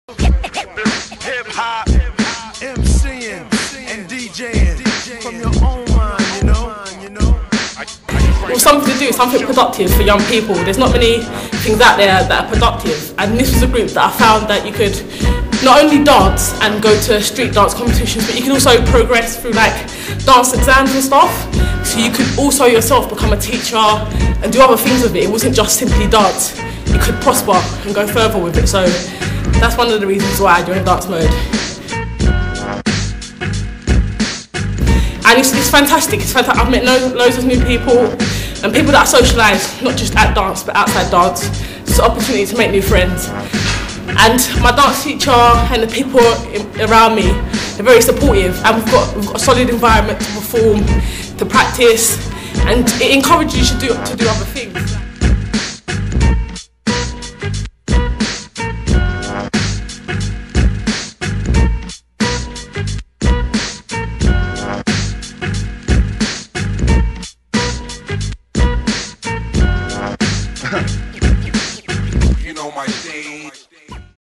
Hip hop, MCing and DJing from your own mind, you know. Well, something to do, something productive for young people. There's not many things out there that are productive, and this was a group that I found that you could not only dance and go to street dance competitions, but you can also progress through like dance exams and stuff. So you could also yourself become a teacher and do other things with it. It wasn't just simply dance. You could prosper and go further with it. So that's one of the reasons why I joined Dance Mode. And it's fantastic. It's fantastic. I've met loads of new people and people that I socialise, not just at dance but outside dance. It's an opportunity to make new friends. And my dance teacher and the people around me are very supportive, and we've got a solid environment to perform, to practice, and it encourages you to do other things. You know my day.